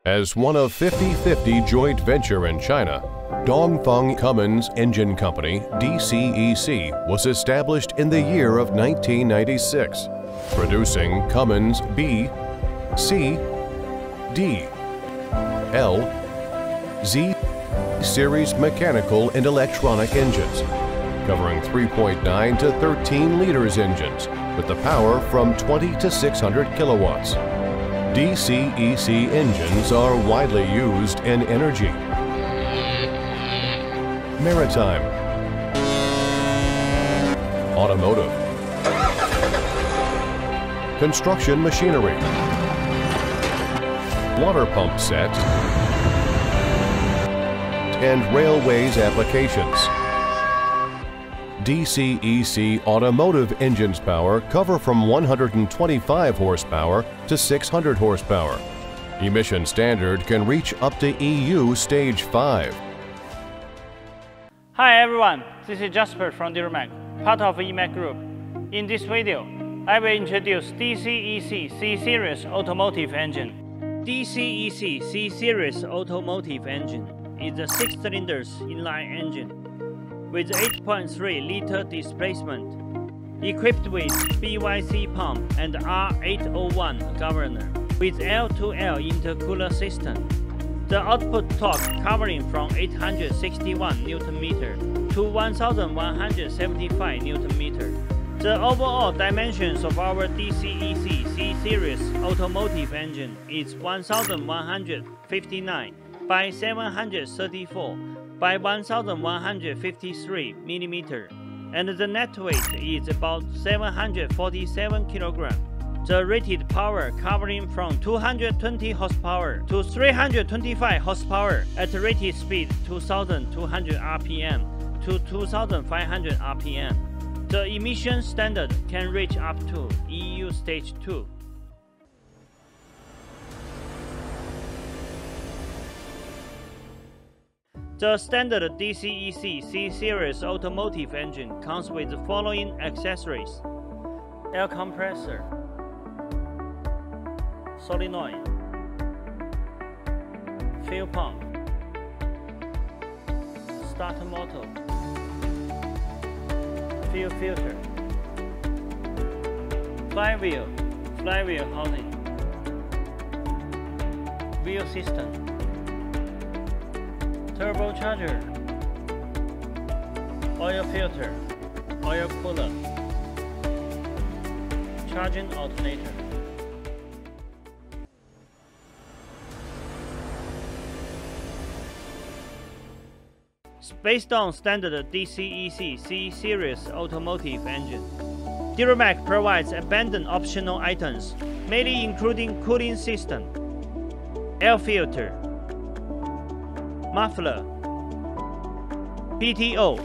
As one of 50-50 joint venture in China, Dongfeng Cummins Engine Company, DCEC, was established in the year of 1996, producing Cummins B, C, D, L, Z series mechanical and electronic engines, covering 3.9 to 13 liters engines with the power from 20 to 600 kilowatts. DCEC engines are widely used in energy, maritime, automotive, construction machinery, water pump sets, and railways applications. DCEC Automotive engines power cover from 125 horsepower to 600 horsepower. Emission standard can reach up to EU Stage 5. Hi everyone, this is Jasper from DuraMac, part of EMAC Group. In this video, I will introduce DCEC C-Series Automotive Engine. DCEC C-Series Automotive Engine is a 6-cylinder inline engine with 8.3-liter displacement, equipped with BYC pump and R801 governor, with L2L intercooler system. The output torque covering from 861 Nm to 1175 Nm. The overall dimensions of our DCEC C-Series automotive engine is 1159 by 734 by 1153 mm, and the net weight is about 747 kg. The rated power covering from 220 horsepower to 325 horsepower at rated speed 2200 rpm to 2500 rpm. The emission standard can reach up to EU Stage 2. The standard DCEC C-Series automotive engine comes with the following accessories: air compressor, solenoid, fuel pump, starter motor, fuel filter, flywheel housing, wheel system, turbocharger, oil filter, oil cooler, charging alternator. Based on standard DCEC C-Series automotive engine, DuraMac provides abundant optional items, mainly including cooling system, air filter, muffler, PTO,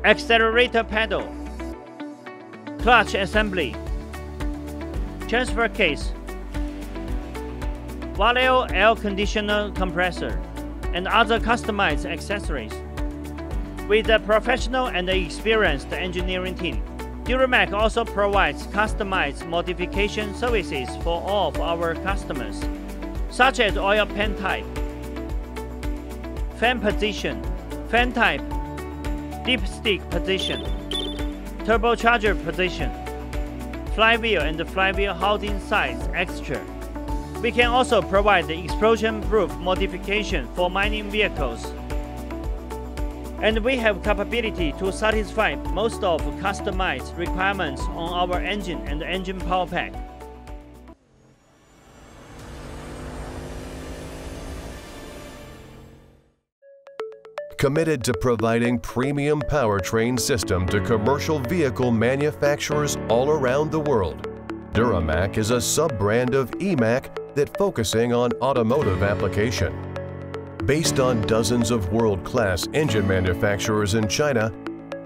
accelerator pedal, clutch assembly, transfer case, Valeo air conditioner compressor, and other customized accessories. With a professional and experienced engineering team, DuraMac also provides customized modification services for all of our customers, such as oil pan type, fan position, fan type, dipstick position, turbocharger position, flywheel and flywheel housing size extra. We can also provide the explosion-proof modification for mining vehicles. And we have capability to satisfy most of customized requirements on our engine and engine power pack. Committed to providing premium powertrain system to commercial vehicle manufacturers all around the world, DuraMac is a sub-brand of EMAC that focusing on automotive application. Based on dozens of world-class engine manufacturers in China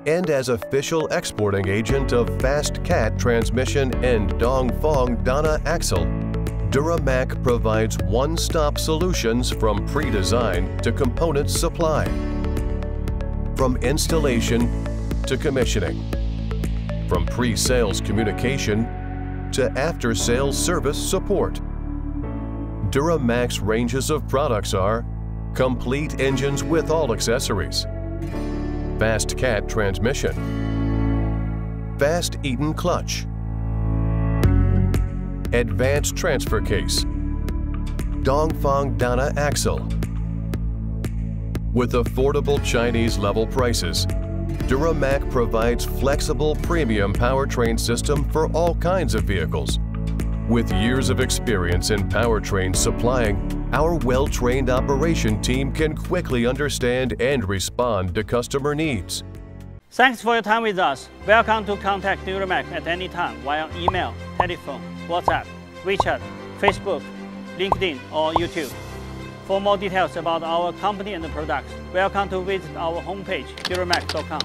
and as official exporting agent of Fast Cat transmission and Dongfeng Dana axle, DuraMac provides one-stop solutions from pre-design to component supply, from installation to commissioning, from pre-sales communication to after-sales service support. DuraMac's ranges of products are complete engines with all accessories, fast cat transmission, fast Eaton clutch, advanced transfer case, Dongfeng Dana axle. With affordable Chinese level prices, DuraMac provides flexible premium powertrain system for all kinds of vehicles. With years of experience in powertrain supplying, our well-trained operation team can quickly understand and respond to customer needs. Thanks for your time with us. Welcome to contact DuraMac at any time via email, telephone, WhatsApp, WeChat, Facebook, LinkedIn, or YouTube. For more details about our company and the products, welcome to visit our homepage, duramac.com.